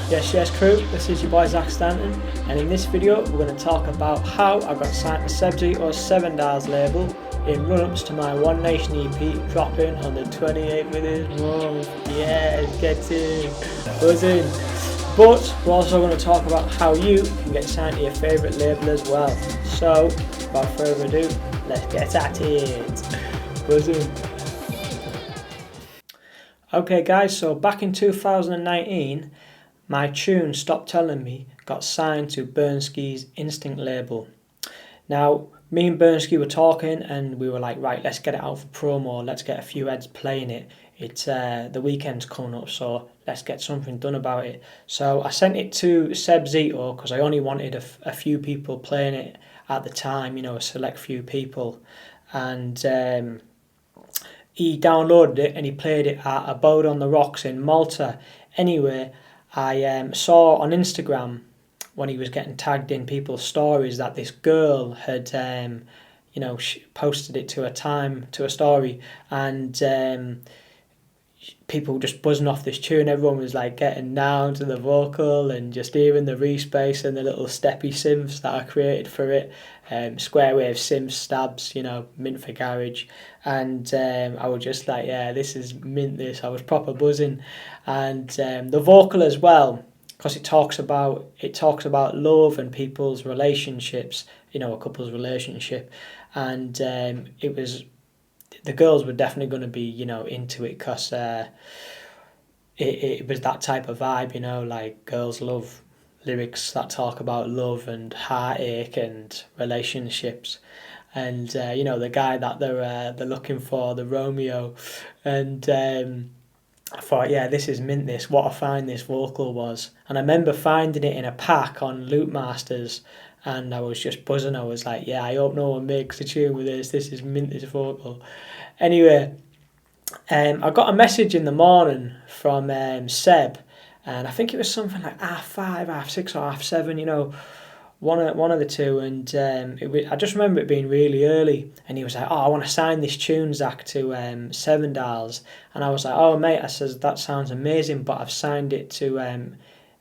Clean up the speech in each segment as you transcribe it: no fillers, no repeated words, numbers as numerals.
Yes crew, this is your boy Stanton, and in this video we're going to talk about how I got signed to Seb Zito's 7 Dials label in run-ups to my One Nation EP dropping on the 28th of this month. Yes, get in, buzzing. But we're also going to talk about how you can get signed to your favourite label as well. So, without further ado, let's get at it. Buzzing. Okay guys, so back in 2019, my tune Stop Telling Me got signed to Bernski's Instinct label. Now, me and Bernski were talking and we were like, right, let's get it out for promo, let's get a few heads playing it. It's the weekend's coming up, so let's get something done about it. So I sent it to Seb Zito because I only wanted a few people playing it at the time, you know, a select few people. And he downloaded it and he played it at Abode on the Rocks in Malta. Anyway, I saw on Instagram when he was getting tagged in people's stories that this girl had, posted it to a story, and people just buzzing off this tune. Everyone was like getting down to the vocal and just hearing the respace and the little steppy synths that I created for it. Square wave synth stabs, mint for garage, and I was just like, yeah, this is mint. This I was proper buzzing, and the vocal as well, because it talks about love and people's relationships, a couple's relationship, and it was. The girls were definitely going to be, into it because it was that type of vibe, like girls love lyrics that talk about love and heartache and relationships. And, the guy that they're looking for, the Romeo. And I thought, yeah, this is mint, this. What a find this vocal was. And I remember finding it in a pack on Loot Masters. And I was just buzzing. I was like, yeah, I hope no one makes a tune with this. This is mint, this vocal. Anyway, I got a message in the morning from Seb, and I think it was something like 5:30, 6:30 or 7:30, one of the two. And I just remember it being really early. And he was like, "Oh, I want to sign this tune, Zach, to 7 Dials." And I was like, "Oh, mate," I says, "that sounds amazing, but I've signed it to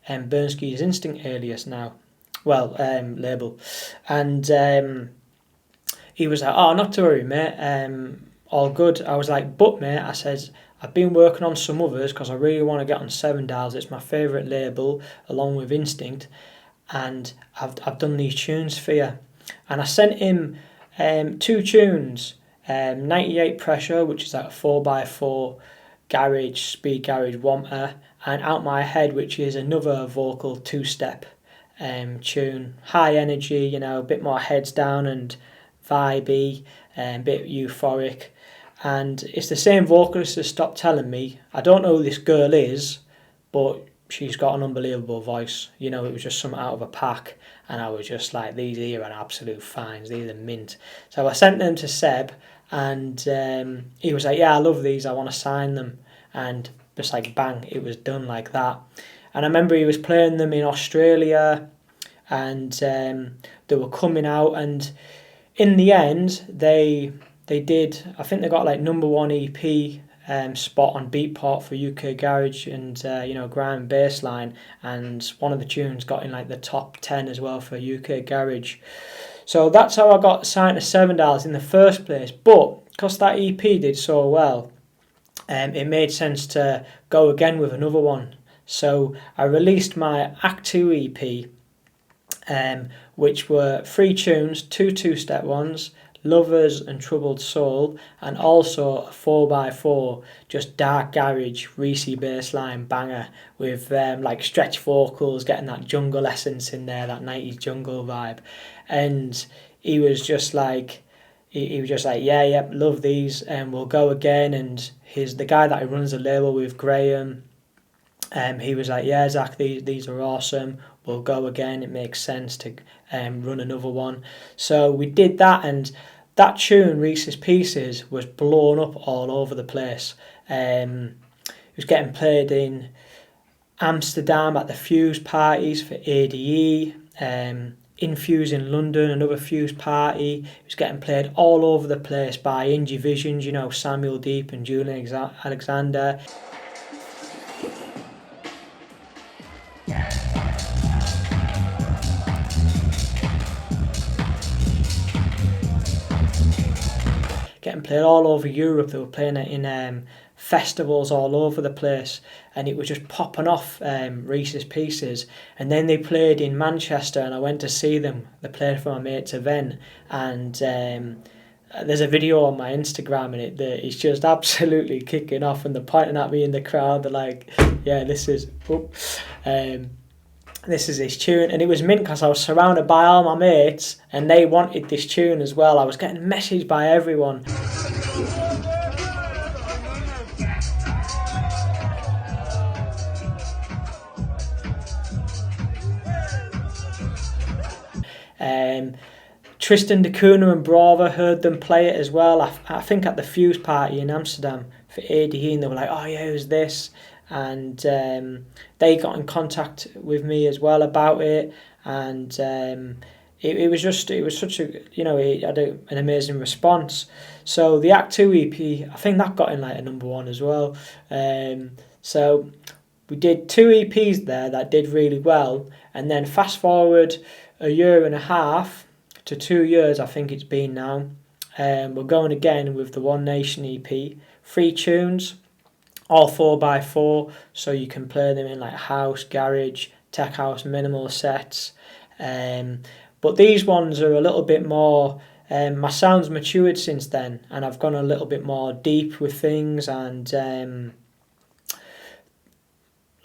Bernski's Instinct alias now." Well, label. And he was like, "Oh, not to worry, mate, all good." I was like, "But mate," I says, "I've been working on some others because I really want to get on 7 Dials. It's my favourite label along with Instinct, and I've done these tunes for you." And I sent him 2 tunes, 98 Pressure, which is like a 4x4 garage, speed garage womper, and Out My Head, which is another vocal 2-step tune, high energy, a bit more heads down and vibey, a bit euphoric. And it's the same vocalist as Stop Telling Me. I don't know who this girl is, but she's got an unbelievable voice. It was just something out of a pack, and I was just like, these here are absolute finds, these are mint. So I sent them to Seb, and he was like, "Yeah, I love these, I want to sign them." And just like bang, it was done like that. And I remember he was playing them in Australia, and they were coming out, and in the end they did, I think they got like #1 EP spot on Beatport for UK Garage and grime bassline, and one of the tunes got in like the top 10 as well for UK Garage. So that's how I got signed to 7 Dials in the first place. But because that EP did so well, it made sense to go again with another one. So I released my Act 2 EP, which were 3 tunes, 2 2-step ones, Lovers and Troubled Soul, and also a 4x4, just dark garage, Reese bassline banger with like stretch vocals, getting that jungle essence in there, that 90s jungle vibe. And he was just like, yeah, love these, and we'll go again. And the guy that he runs the label with, Graham, he was like, "Yeah, Zach, these are awesome. We'll go again. It makes sense to run another one." So we did that, and that tune, Reese's Pieces, was blown up all over the place. It was getting played in Amsterdam at the Fuse parties for ADE, Infuse in London, another Fuse party. It was getting played all over the place by Indie Visions, Samuel Deep and Julian Alexander. Getting played all over Europe. They were playing it in festivals all over the place, and it was just popping off Reese's Pieces. And then they played in Manchester, and I went to see them. They played for my mate's event, and there's a video on my Instagram, and it's just absolutely kicking off, and they're pointing at me in the crowd. They're like, "Yeah, this is his tune," and it was mint because I was surrounded by all my mates, and they wanted this tune as well. I was getting messaged by everyone. Tristan da Cunha and Brava heard them play it as well. I think at the Fuse party in Amsterdam for ADE, and they were like, "Oh yeah, who's this?" And they got in contact with me as well about it, and it was such a, it had an amazing response. So the Act 2 EP, I think that got in like a #1 as well. So we did 2 EPs there that did really well, and then fast forward a year and a half to 2 years, I think it's been now. We're going again with the One Nation EP, 3 tunes, all 4x4, so you can play them in like house, garage, tech house, minimal sets. But these ones are a little bit more, my sound's matured since then, and I've gone a little bit more deep with things, and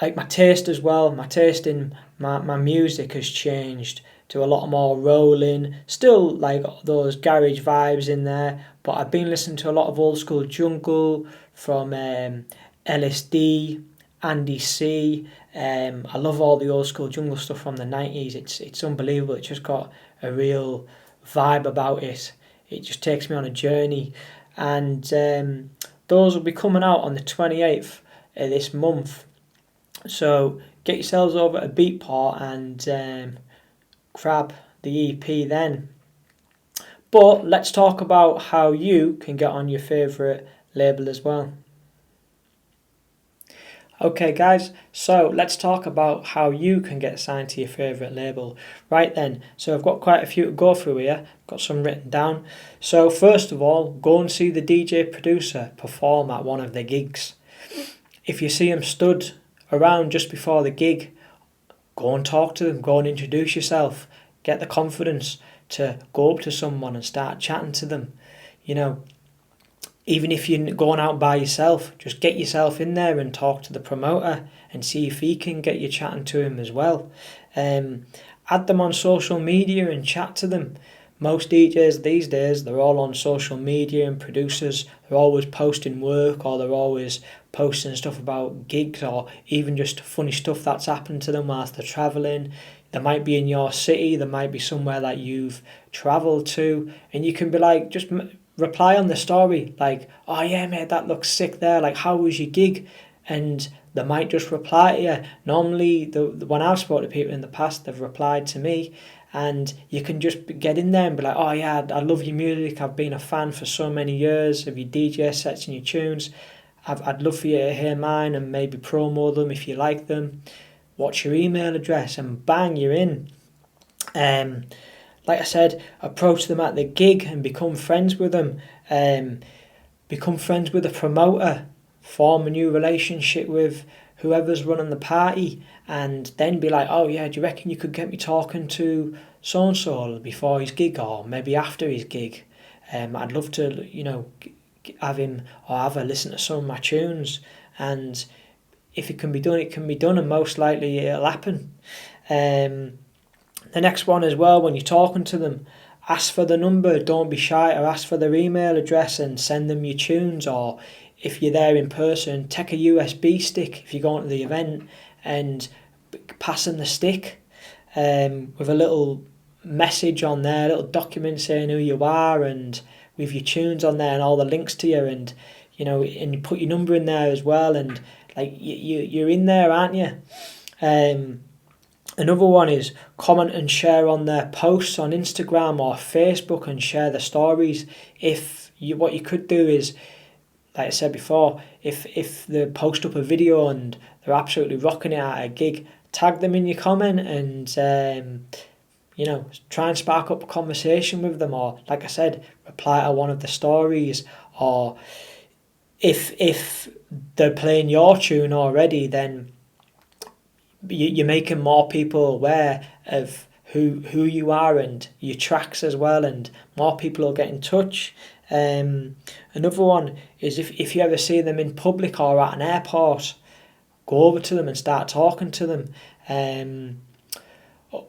like my taste as well. My taste in my music has changed to a lot more rolling, still like those garage vibes in there, but I've been listening to a lot of old school jungle from LSD, Andy C. I love all the old school jungle stuff from the 90s. It's unbelievable. It's just got a real vibe about it. It just takes me on a journey, and those will be coming out on the 28th of this month. So get yourselves over to Beatport and grab the EP then. But let's talk about how you can get on your favourite label as well. Okay guys, so let's talk about how you can get signed to your favourite label. Right then, so I've got quite a few to go through here, got some written down. So first of all, go and see the DJ producer perform at one of the gigs. If you see him stood around just before the gig, go and talk to them, go and introduce yourself, get the confidence to go up to someone and start chatting to them. Even if you're going out by yourself, just get yourself in there and talk to the promoter and see if he can get you chatting to him as well. Add them on social media and chat to them. Most DJs these days, they're all on social media, and producers, they're always posting work, or they're always posting stuff about gigs, or even just funny stuff that's happened to them whilst they're travelling. They might be in your city, they might be somewhere that you've travelled to, and you can be like, just reply on the story, like, "Oh yeah mate, that looks sick there, like how was your gig?" And they might just reply to you. Normally, when I've spoken to people in the past, they've replied to me, and you can just get in there and be like, "Oh yeah, I love your music, I've been a fan for so many years of your DJ sets and your tunes. I'd love for you to hear mine and maybe promo them if you like them. What's your email address?" And bang, you're in. Like I said, approach them at the gig and become friends with them. Become friends with the promoter. Form a new relationship with whoever's running the party, and then be like, "Oh yeah, do you reckon you could get me talking to so-and-so before his gig, or maybe after his gig? I'd love to, have him or have her listen to some of my tunes, and if it can be done, it can be done, and most likely it'll happen." The next one as well, when you're talking to them, ask for the number, don't be shy, or ask for their email address and send them your tunes, or if you're there in person, take a USB stick if you're going to the event and pass them the stick with a little message on there, a little document saying who you are and with your tunes on there and all the links to you, and and you put your number in there as well, and like you're in there, aren't you? Another one is comment and share on their posts on Instagram or Facebook and share the stories. What you could do is, like I said before, if they post up a video and they're absolutely rocking it at a gig, tag them in your comment and try and spark up a conversation with them, or like I said, reply to one of the stories, or if they're playing your tune already, then you're making more people aware of who you are and your tracks as well, and more people will get in touch. Another one is if you ever see them in public or at an airport, go over to them and start talking to them.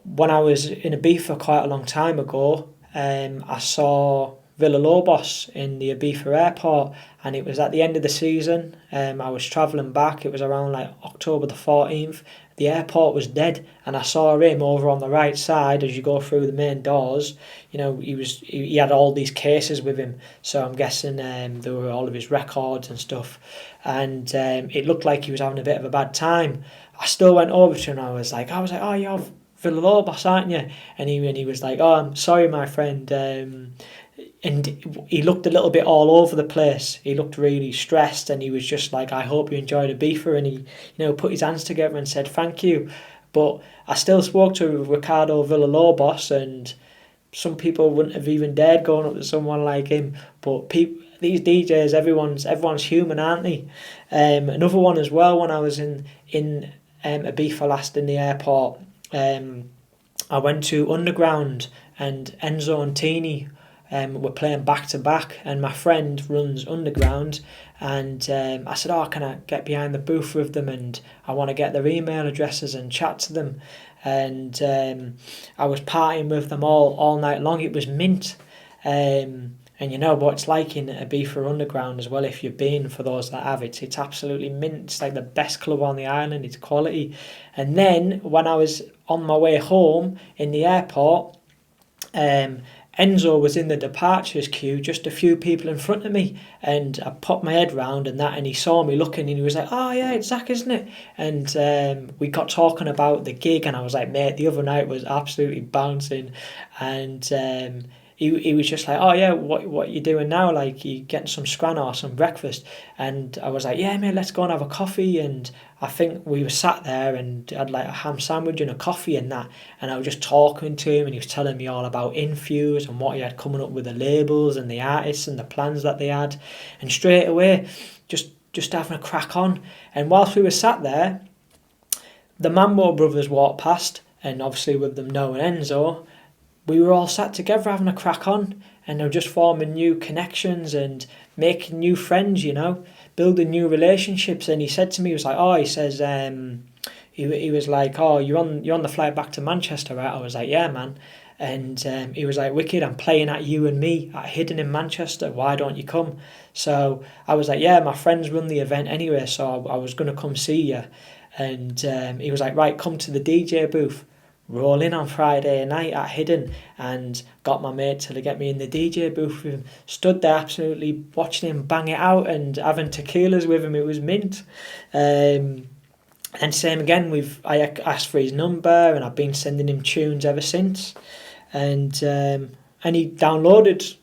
When I was in Ibiza quite a long time ago, I saw Villalobos in the Ibiza airport, and it was at the end of the season. I was travelling back. It was around like October the 14th. The airport was dead, and I saw him over on the right side as you go through the main doors. He had all these cases with him, so I'm guessing there were all of his records and stuff, and it looked like he was having a bit of a bad time. I still went over to him, and I was like, oh, you're Villalobos, aren't you? And he was like, oh, I'm sorry, my friend. And he looked a little bit all over the place. He looked really stressed, and he was just like, I hope you enjoyed Ibiza. And he, put his hands together and said thank you. But I still spoke to Ricardo Villalobos, and some people wouldn't have even dared going up to someone like him. But these DJs, everyone's human, aren't they? Another one as well, when I was in Ibiza last in the airport, I went to Underground, and Enzo and Tini were playing back to back, and my friend runs Underground, and I said, oh, can I get behind the booth with them, and I want to get their email addresses and chat to them. And I was partying with them all night long. It was mint. And you know what it's like in Ibiza Underground as well, if you've been, for those that have, it's absolutely mint. It's like the best club on the island, it's quality. And then when I was on my way home in the airport, Enzo was in the departures queue, just a few people in front of me, and I popped my head round and he saw me looking, and he was like, oh yeah, it's Zach, isn't it? And we got talking about the gig, and I was like, mate, the other night was absolutely bouncing. And he was just like, oh yeah, what you doing now? Like, you getting some scran or some breakfast? And I was like, yeah mate, let's go and have a coffee. And I think we were sat there and had like a ham sandwich and a coffee and that, and I was just talking to him, and he was telling me all about Infuse and what he had coming up with the labels and the artists and the plans that they had. And straight away, just having a crack on. And whilst we were sat there, the Mambo brothers walked past, and obviously with them knowing Enzo, we were all sat together having a crack on, and they were just forming new connections and making new friends, building new relationships. And he said to me, he was like, oh, he says, he was like, oh, you're on the flight back to Manchester, right? I was like, yeah, man. And he was like, wicked, I'm playing at You and Me at Hidden in Manchester, why don't you come? So I was like, yeah, my friends run the event anyway, so I was going to come see you. And he was like, right, come to the DJ booth. Roll in on Friday night at Hidden, and got my mate to get me in the DJ booth with him. Stood there absolutely watching him bang it out and having tequilas with him. It was mint. And same again, I asked for his number, and I've been sending him tunes ever since. And he's downloaded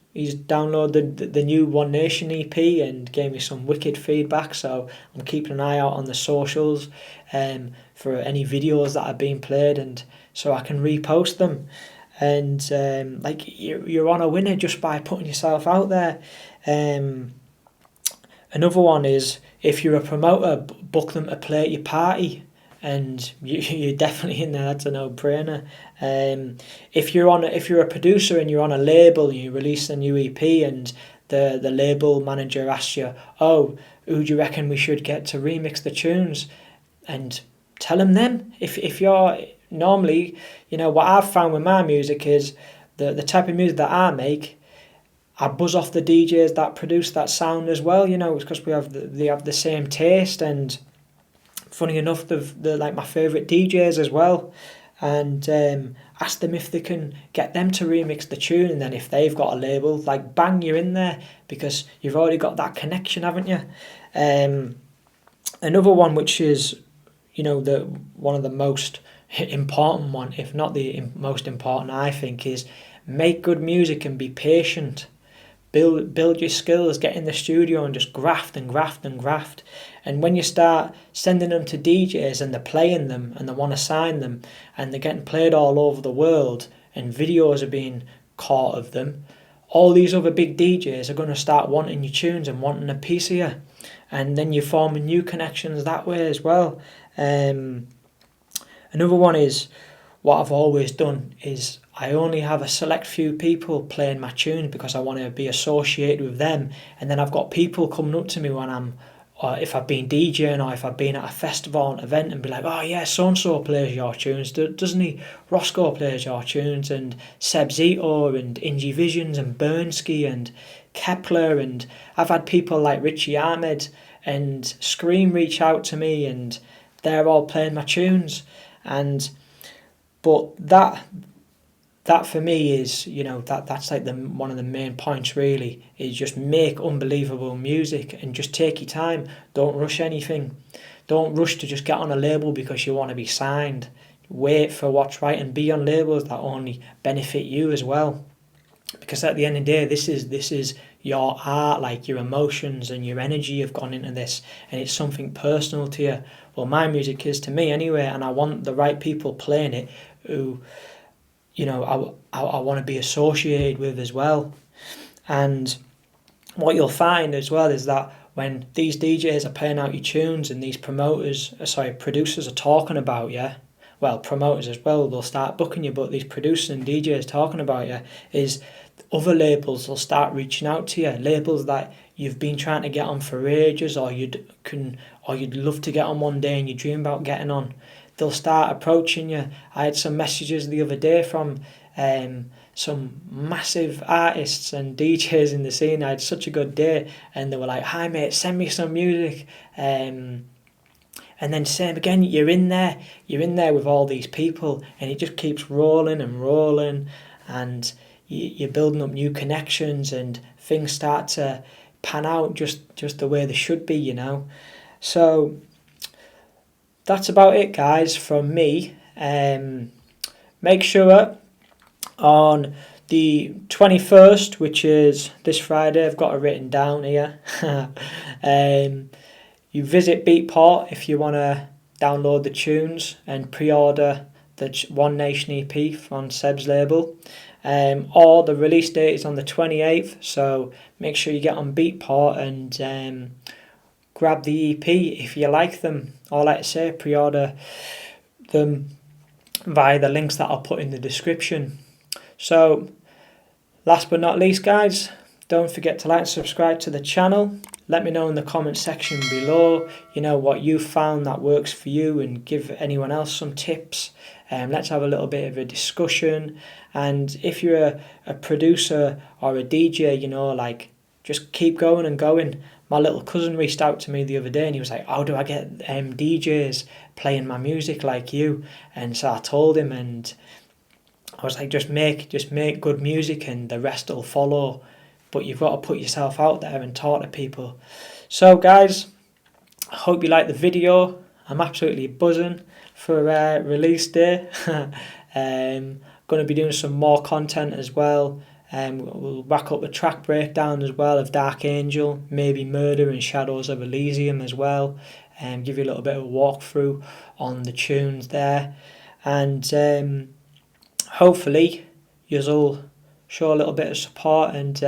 the new One Nation EP and gave me some wicked feedback. So I'm keeping an eye out on the socials for any videos that are being played, and so I can repost them. And you're on a winner just by putting yourself out there. Another one is, if you're a promoter, book them to play at your party, and you're definitely in there. That's a no-brainer. If you're a producer and you're on a label and you release a new EP, and the label manager asks you, oh, who do you reckon we should get to remix the tunes? And tell them. If you're normally, what I've found with my music is the type of music that I make, I buzz off the DJs that produce that sound as well. It's because they have the same taste, and funny enough, they're like my favourite DJs as well. And ask them if they can get them to remix the tune, and then if they've got a label, like, bang, you're in there, because you've already got that connection, haven't you? Another one, which is one of the most important one, if not the most important, I think, is make good music and be patient. build your skills, get in the studio and just graft and graft and graft. And when you start sending them to DJs and they're playing them and they want to sign them and they're getting played all over the world and videos are being caught of them, all these other big DJs are going to start wanting your tunes and wanting a piece of you. And then you're forming new connections that way as well. Another one is, what I've always done is I only have a select few people playing my tunes because I want to be associated with them. And then I've got people coming up to me when I'm, or if I've been DJing or if I've been at a festival or an event and be like, oh yeah, so-and-so plays your tunes, doesn't he? Roscoe plays your tunes, and Seb Zito and Ingy Visions and Bernski and Kepler, and I've had people like Richie Ahmed and Scream reach out to me and they're all playing my tunes. But that for me is, that's like one of the main points really, is just make unbelievable music and just take your time. Don't rush anything. Don't rush to just get on a label because you want to be signed. Wait for what's right and be on labels that only benefit you as well. Because at the end of the day, this is your art, like your emotions and your energy have gone into this, and it's something personal to you. Well, my music is to me anyway, and I want the right people playing it who, I want to be associated with as well. And what you'll find as well is that when these DJs are playing out your tunes and these producers are talking about you, well, promoters as well, they'll start booking you, but these producers and DJs talking about you, is other labels will start reaching out to you, labels that you've been trying to get on for ages, or you'd love to get on one day and you dream about getting on. They'll start approaching you. I had some messages the other day from some massive artists and DJs in the scene. I had such a good day, and they were like, hi mate, send me some music. And then same again, you're in there with all these people, and it just keeps rolling and rolling, and you're building up new connections, and things start to pan out just the way they should be, So that's about it, guys, from me. Make sure on the 21st, which is this Friday, I've got it written down here, you visit Beatport if you want to download the tunes and pre-order the One Nation EP on Seb's label. Or the release date is on the 28th, so make sure you get on Beatport and grab the EP if you like them. Or like I say, pre-order them via the links that I'll put in the description. So last but not least, guys, don't forget to like and subscribe to the channel. Let me know in the comment section below, what you found that works for you, and give anyone else some tips. Let's have a little bit of a discussion. And if you're a producer or a DJ, just keep going and going. My little cousin reached out to me the other day and he was like, how do I get DJs playing my music like you? And so I told him, and I was like, just make good music and the rest will follow. But you've got to put yourself out there and talk to people. So guys, I hope you liked the video. I'm absolutely buzzing for release day. Going to be doing some more content as well. We'll rack up the track breakdown as well of Dark Angel, maybe Murder and Shadows of Elysium as well. Give you a little bit of a walkthrough on the tunes there. And hopefully you'll show a little bit of support and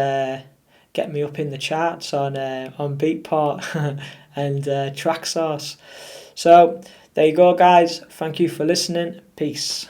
get me up in the charts on Beatport and Tracksource. So there you go, guys. Thank you for listening. Peace.